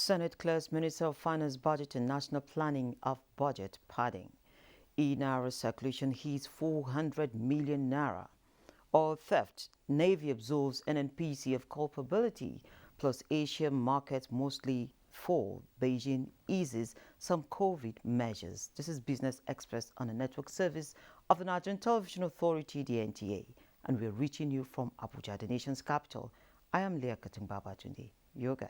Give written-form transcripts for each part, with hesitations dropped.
Senate clears Minister of Finance budget and national planning of budget padding. E-Naira circulation hits 400 million naira. Oil theft, Navy absolves NNPC of culpability, plus Asian markets mostly fall. Beijing eases some COVID measures. This is Business Express on a network service of the Nigerian Television Authority, the NTA, and we're reaching you from Abuja, the nation's capital. I am Leah Katungbaba-Tunde, your guide.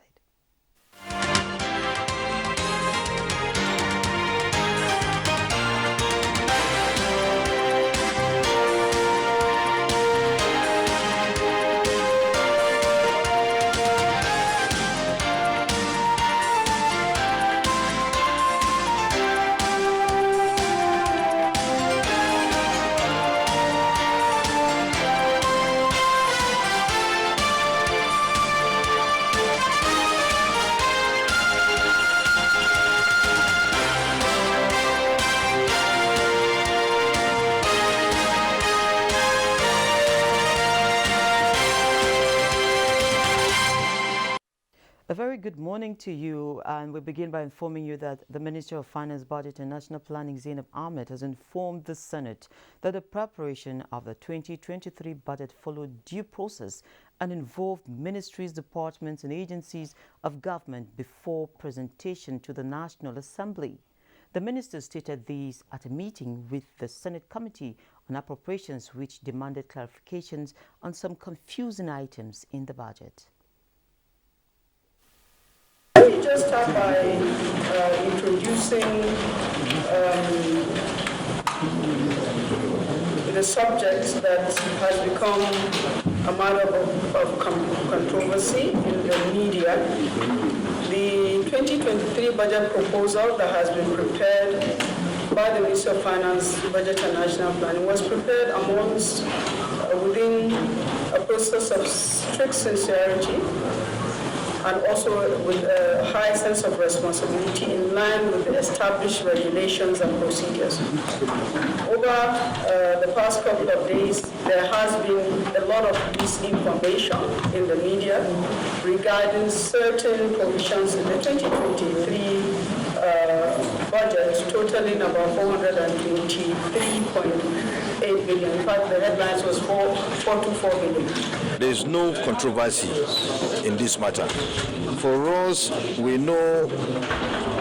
A very good morning to you, and we begin by informing you that the Minister of Finance, Budget and National Planning, Zainab Ahmed, has informed the Senate that the preparation of the 2023 budget followed due process and involved ministries, departments and agencies of government before presentation to the National Assembly. The minister stated this at a meeting with the Senate Committee on Appropriations, which demanded clarifications on some confusing items in the budget. Let me just start by introducing the subject that has become a matter of controversy in the media. The 2023 budget proposal that has been prepared by the Ministry of Finance, Budget and National Planning was prepared amongst within a process of strict sincerity and also with a high sense of responsibility in line with the established regulations and procedures. Over the past couple of days, there has been a lot of misinformation in the media regarding certain provisions in the 2023 budget, totaling about 423.8 billion. In fact, the headlines was 424 billion. There is no controversy in this matter. For us, we know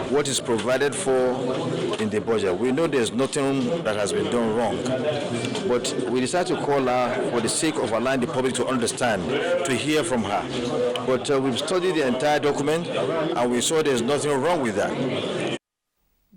what is provided for in the budget. We know there's nothing that has been done wrong. But we decided to call her for the sake of allowing the public to understand, to hear from her. But we've studied the entire document and we saw there's nothing wrong with that.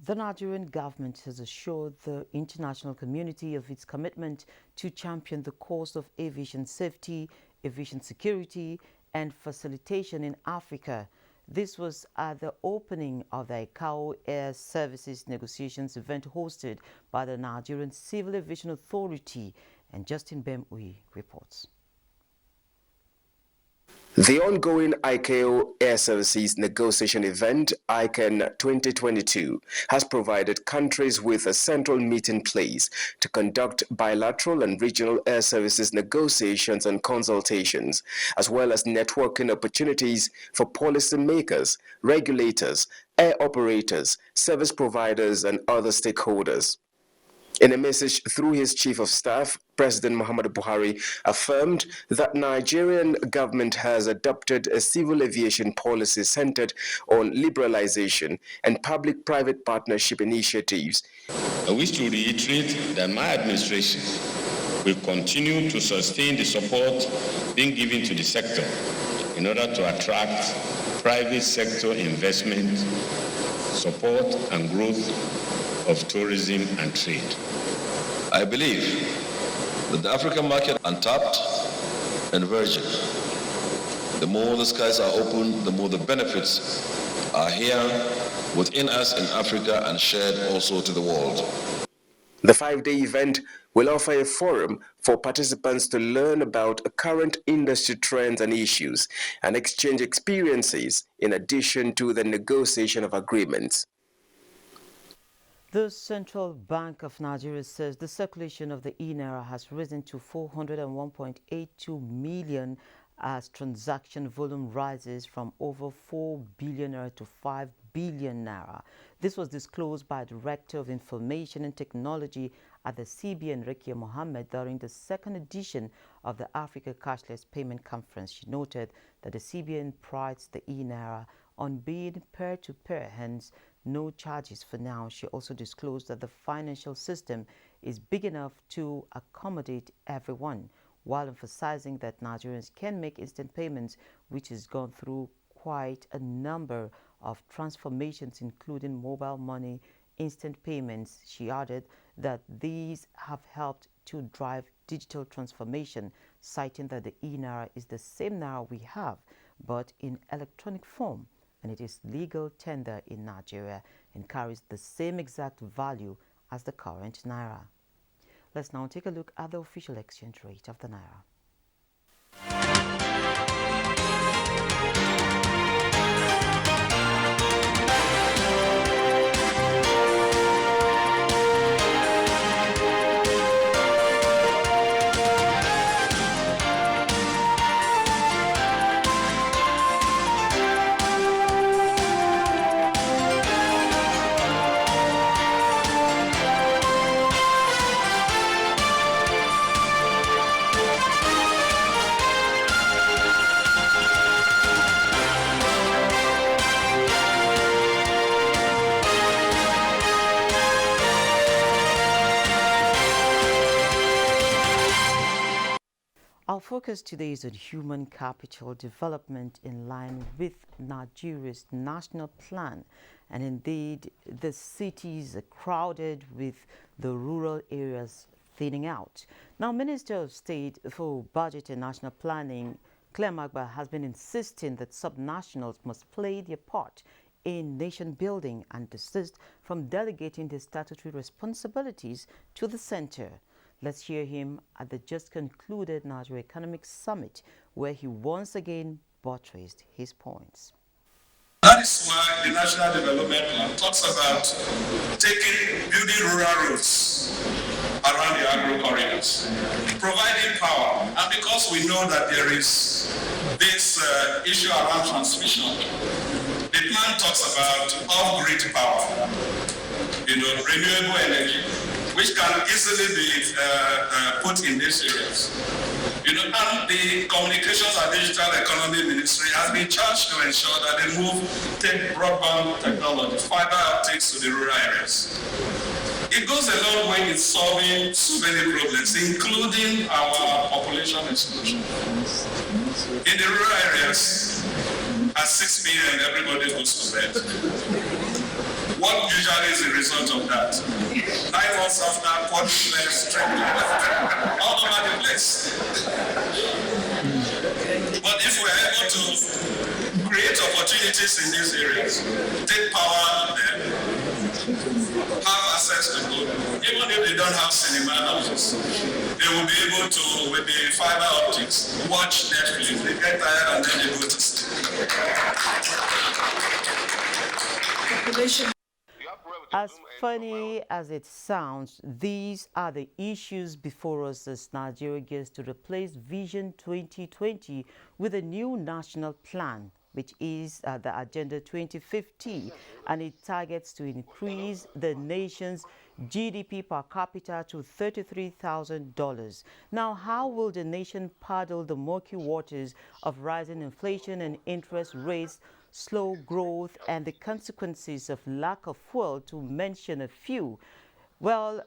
The Nigerian government has assured the international community of its commitment to champion the cause of aviation safety, aviation security, and facilitation in Africa. This was at the opening of the ICAO Air Services Negotiations event hosted by the Nigerian Civil Aviation Authority, and Justin Bemui reports. The ongoing ICAO Air Services Negotiation event, ICAN 2022, has provided countries with a central meeting place to conduct bilateral and regional air services negotiations and consultations, as well as networking opportunities for policymakers, regulators, air operators, service providers, and other stakeholders. In a message through his Chief of Staff, President Muhammadu Buhari affirmed that Nigerian government has adopted a civil aviation policy centered on liberalization and public-private partnership initiatives. I wish to reiterate that my administration will continue to sustain the support being given to the sector in order to attract private sector investment, support and growth of tourism and trade. I believe that the African market is untapped and virgin. The more the skies are open, the more the benefits are here within us in Africa and shared also to the world. The 5-day event will offer a forum for participants to learn about current industry trends and issues and exchange experiences in addition to the negotiation of agreements. The Central Bank of Nigeria says the circulation of the e-Naira has risen to 401.82 million as transaction volume rises from over 4 billion naira to 5 billion naira. This was disclosed by Director of Information and Technology at the CBN, Rekia Mohammed, during the second edition of the Africa Cashless Payment Conference. She noted that the CBN prides the e-naira on being peer-to-peer, hence no charges for now. She also disclosed that the financial system is big enough to accommodate everyone, while emphasizing that Nigerians can make instant payments, which has gone through quite a number of transformations, including mobile money, instant payments. She added that these have helped to drive digital transformation, citing that the e-naira is the same naira we have, but in electronic form, and it is legal tender in Nigeria and carries the same exact value as the current naira. Let's now take a look at the official exchange rate of the naira. Our focus today is on human capital development in line with Nigeria's national plan. And indeed, the cities are crowded with the rural areas thinning out. Now, Minister of State for Budget and National Planning, Claire Magba, has been insisting that subnationals must play their part in nation building and desist from delegating their statutory responsibilities to the center. Let's hear him at the just concluded Nigeria Economic Summit, where he once again buttressed his points. That is why the National Development Plan talks about building rural roads around the agro corridors, providing power. And because we know that there is this issue around transmission, the plan talks about off-grid power, renewable energy, which can easily be put in these areas. And the Communications and Digital Economy Ministry has been charged to ensure that they take broadband technology, fiber optics to the rural areas. It goes a long way in solving so many problems, including our population explosion. In the rural areas, at 6 p.m., everybody goes to bed. What usually is the result of that? 9 months after, quadruplets, triplets, all over the place. But if we're able to create opportunities in these areas, take power there, have access to good, even if they don't have cinema houses, they will be able to, with the fiber optics, watch Netflix. They get tired and then they go to sleep. Population. As funny as it sounds, these are the issues before us as Nigeria gets to replace Vision 2020 with a new national plan, which is the Agenda 2050, and it targets to increase the nation's GDP per capita to $33,000. Now, how will the nation paddle the murky waters of rising inflation and interest rates, slow growth, and the consequences of lack of fuel, to mention a few? Well,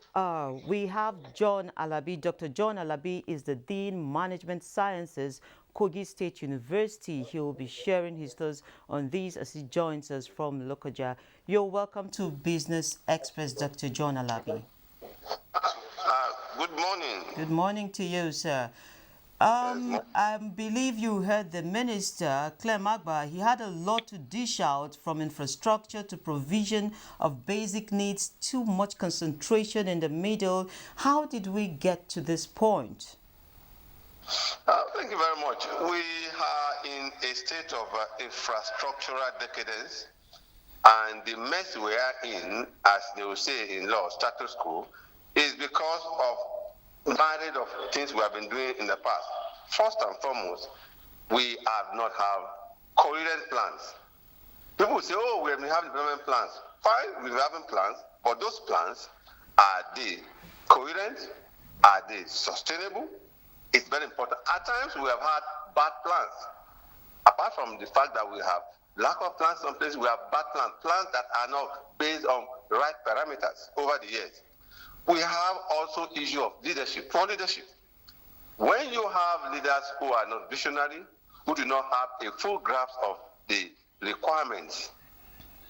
we have John Alabi. Dr. John Alabi is the Dean Management Sciences, Kogi State University. He will be sharing his thoughts on these as he joins us from Lokoja. You're welcome to Business Express, Dr. John Alabi. Good morning. Good morning to you, sir. I believe you heard the minister, Claire Magba. He had a lot to dish out, from infrastructure to provision of basic needs, too much concentration in the middle. How did we get to this point? Thank you very much. We are in a state of infrastructural decadence, and the mess we are in, as they will say in law, status quo, is because of myriad of things we have been doing in the past. First and foremost, we have not have coherent plans. People say, oh, we have development plans. Fine, we're having plans, but those plans, are they coherent? Are they sustainable? It's very important. At times, we have had bad plans. Apart from the fact that we have lack of plans, some places we have bad plans that are not based on the right parameters over the years. We have also issue of leadership, poor leadership. When you have leaders who are not visionary, who do not have a full grasp of the requirements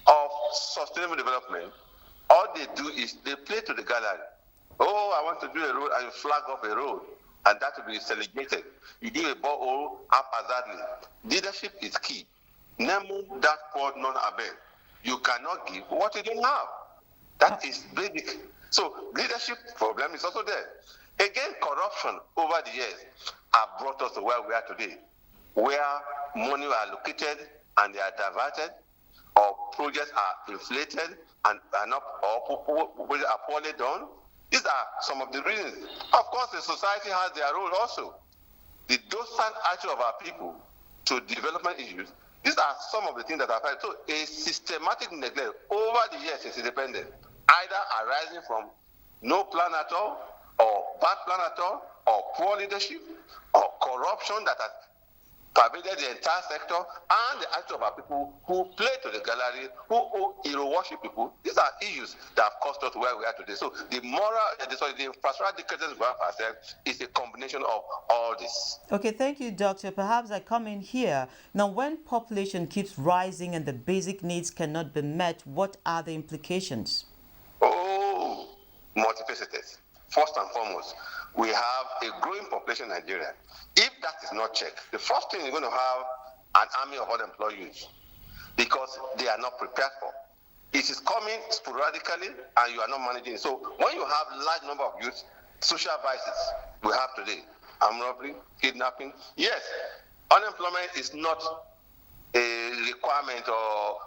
of sustainable development, all they do is they play to the gallery. Oh, I want to do a road, and you flag off a road, and that will be celebrated. You do a borehole haphazardly. Leadership is key. Nemo that quod non habet. You cannot give what you don't have. That is basic. So leadership problem is also there. Again, corruption over the years have brought us to where we are today, where money are allocated and they are diverted, or projects are inflated and are not, or are poorly done. These are some of the reasons. Of course, the society has their role also. The docile attitude of our people to development issues, these are some of the things that are happening. So a systematic neglect over the years is independent, either arising from no plan at all, or bad plan at all, or poor leadership, or corruption that has pervaded the entire sector, and the attitude of our people who play to the gallery, who hero worship people. These are issues that have caused us to where we are today. So the infrastructural decadence we have ourselves is a combination of all this. Okay, thank you, Doctor. Perhaps I come in here. Now, when population keeps rising and the basic needs cannot be met, what are the implications? Oh, multifaceted. First and foremost, we have a growing population in Nigeria. If that is not checked, the first thing you're going to have an army of unemployed youth, because they are not prepared for. It is coming sporadically and you are not managing. So when you have large number of youth, social vices we have today, armed robbery, kidnapping. Yes, unemployment is not a requirement or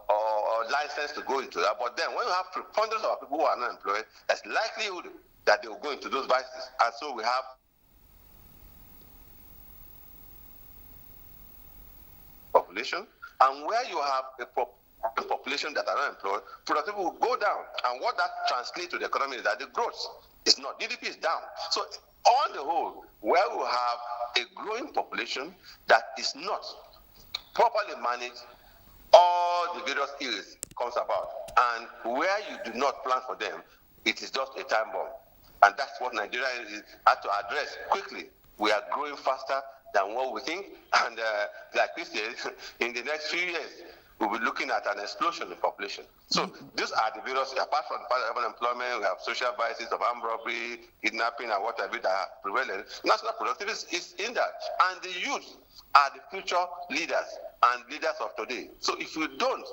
license to go into that. But then when you have preponderance of people who are not employed, there's likelihood that they will go into those vices. And so we have population, and where you have a population that are not employed, productivity will go down. And what that translates to the economy is that the growth is not, GDP is down. So on the whole, where we have a growing population that is not properly managed, all the various ills comes about. And where you do not plan for them, it is just a time bomb. And that's what Nigeria has to address quickly. We are growing faster than what we think. And like we said, in the next few years, we'll be looking at an explosion in population. So these are the various, apart from unemployment, we have social vices of armed robbery, kidnapping, and whatever that are prevalent. National productivity is in that. And the youth are the future leaders and leaders of today. So if you don't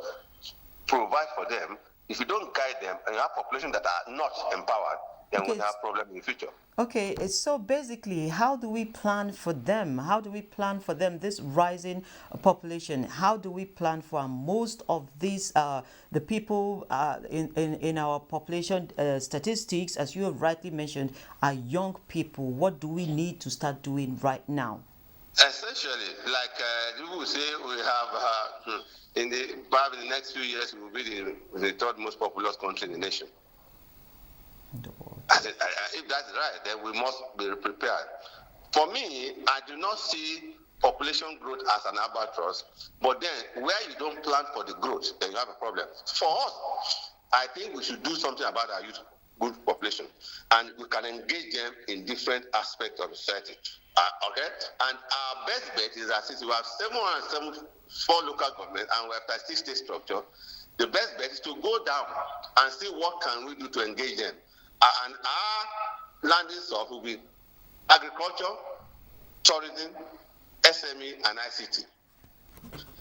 provide for them, if you don't guide them, and you have population that are not empowered, then we'll have problems in the future. Okay, so basically, how do we plan for them? How do we plan for them, this rising population? How do we plan for most of these, the people in our population statistics, as you have rightly mentioned, are young people? What do we need to start doing right now? Essentially, like you will say, we have, probably in the next few years, we will be the third most populous country in the nation. If that's right, then we must be prepared. For me, I do not see population growth as an albatross, but then where you don't plan for the growth, then you have a problem. For us, I think we should do something about our youth population, and we can engage them in different aspects of society. Okay? And our best bet is that since we have 774 local governments and we have 36 state structure, the best bet is to go down and see what can we do to engage them. And our landing source will be agriculture, tourism, SME, and ICT.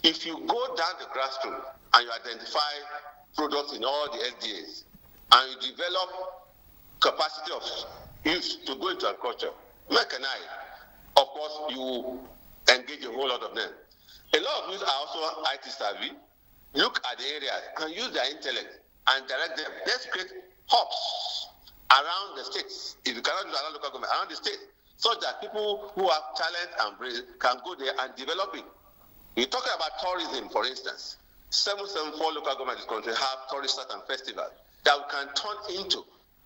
If you go down the grassroots and you identify products in all the SDAs, and you develop capacity of youth to go into agriculture, mechanize, of course, you engage a whole lot of them. A lot of youth are also IT savvy. Look at the areas and use their intellect and direct them. Let's create hubs around the states. If you cannot do around local government, around the state, so that people who have talent and brain can go there and develop it. You're talking about tourism, for instance. 774 local governments in this country have tourist sites and festivals that we can turn into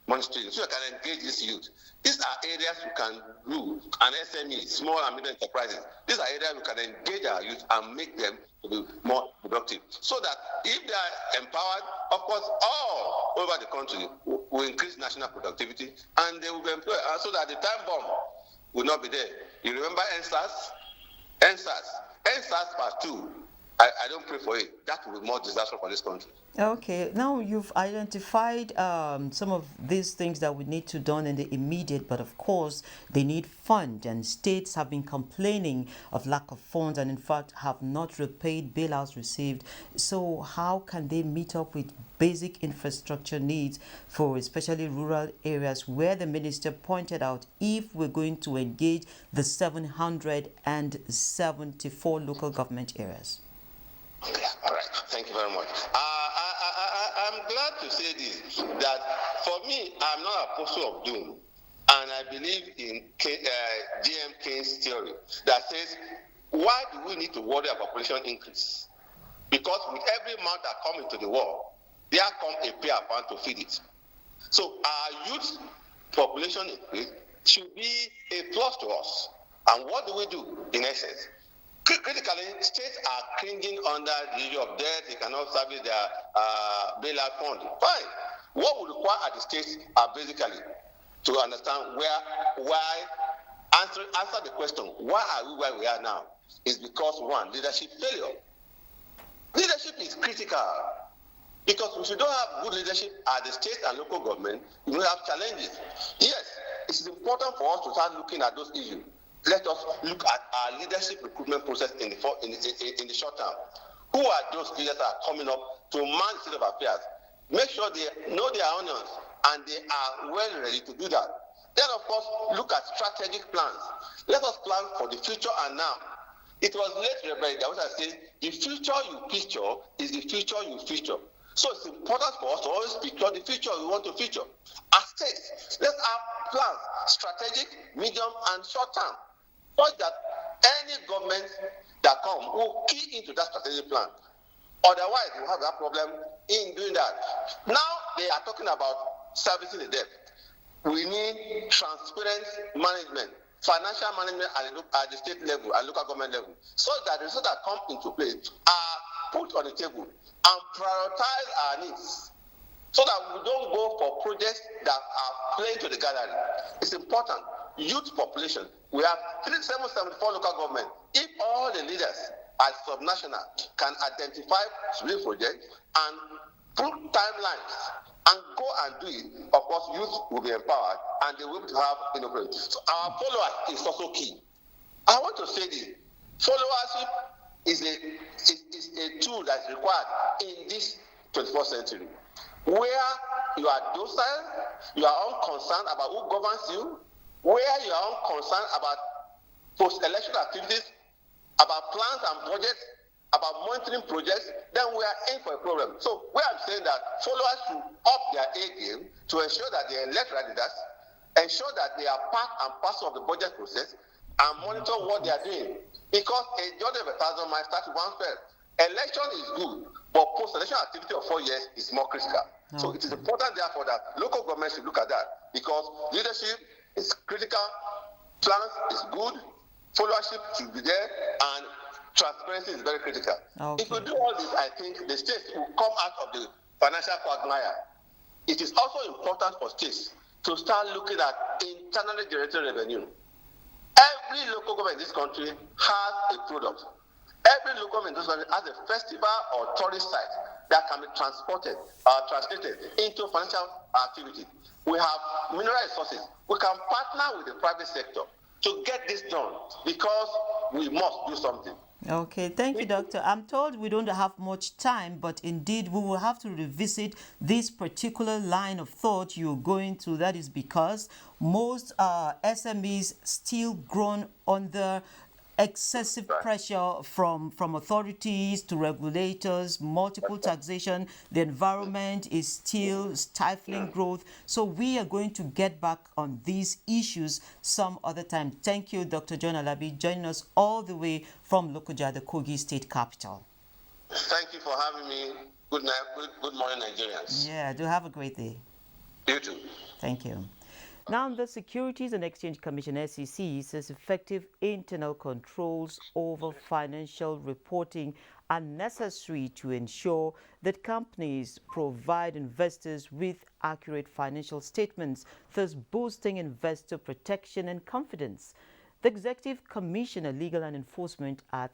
monitoring, so we can engage this youth. These are areas we can do, and SMEs, small and medium enterprises. These are areas we can engage our youth and make them to be more productive. So that if they are empowered, of course, all over the country will increase national productivity, and they will be employed, so that the time bomb will not be there. You remember NSAS? NSAS part 2. I don't pray for it. That will be more disastrous for this country. Okay, now you've identified some of these things that we need to done in the immediate, but of course they need fund, and states have been complaining of lack of funds and in fact have not repaid bailouts received. So how can they meet up with basic infrastructure needs for especially rural areas, where the minister pointed out if we're going to engage the 774 local government areas? Okay, all right. Thank you very much. I'm glad to say this, that for me, I'm not an apostle of doom, and I believe in G.M. Keynes' theory that says, why do we need to worry about population increase? Because with every mouth that comes into the world, there comes a pair of hands to feed it. So our youth population increase should be a plus to us. And what do we do in essence? Critically, states are cringing under the issue of debt. They cannot service their bailout fund. Fine. What we require at the states are basically to understand answer the question, why are we where we are now? Is because, one, leadership failure. Leadership is critical. Because if you don't have good leadership at the state and local government, you will have challenges. Yes, it's important for us to start looking at those issues. Let us look at our leadership recruitment process in the short term. Who are those leaders that are coming up to man the state of affairs? Make sure they know their onions and they are well ready to do that. Then, of course, look at strategic plans. Let us plan for the future and now. It was late Rebecca that was saying, the future you picture is the future you feature. So it's important for us to always picture the future we want to feature. As states, let's have plans, strategic, medium, and short term, such that any government that comes will key into that strategic plan. Otherwise, we'll have that problem in doing that. Now they are talking about servicing the debt. We need transparent management, financial management at the state level and local government level, so that the results that come into play are put on the table and prioritize our needs, so that we don't go for projects that are playing to the gathering. It's important. Youth population, we have 774 local government. If all the leaders at subnational can identify real projects and put timelines and go and do it, of course, youth will be empowered and they will be able to have innovation. So our followers is also key. I want to say this: followership is a tool that's required in this 21st century, where you are docile, you are unconcerned about who governs you, where you are unconcerned about post-election activities, about plans and budgets, about monitoring projects, then we are in for a problem. So where I'm saying that followers should up their A game to ensure that they elect leaders, ensure that they are part and parcel of the budget process, and monitor what they are doing. Because a journey of 1,000 miles starts with one step. Election is good, but post-election activity of 4 years is more critical. Okay. So it is important, therefore, that local governments should look at that, because leadership is critical, plans is good, followership should be there, and transparency is very critical. Okay. If we do all this, I think the states will come out of the financial quagmire. It is also important for states to start looking at internally generated revenue. Every local government in this country has a product. Every local government in this country has a festival or tourist site that can be translated into financial activity. We have mineral resources. We can partner with the private sector to get this done, because we must do something. Okay, thank you, Doctor. I'm told we don't have much time, but indeed we will have to revisit this particular line of thought you're going to. That is because most SMEs still grown under excessive pressure from authorities to regulators, multiple taxation, the environment is still stifling growth. So we are going to get back on these issues some other time. Thank you, Dr. John Alabi, joining us all the way from Lokoja, the Kogi state capital. Thank you for having me. Good night. Good morning, Nigerians. Yeah, do have a great day. You too. Thank you. Now, the Securities and Exchange Commission, SEC, says effective internal controls over financial reporting are necessary to ensure that companies provide investors with accurate financial statements, thus boosting investor protection and confidence. The Executive Commissioner, Legal and Enforcement at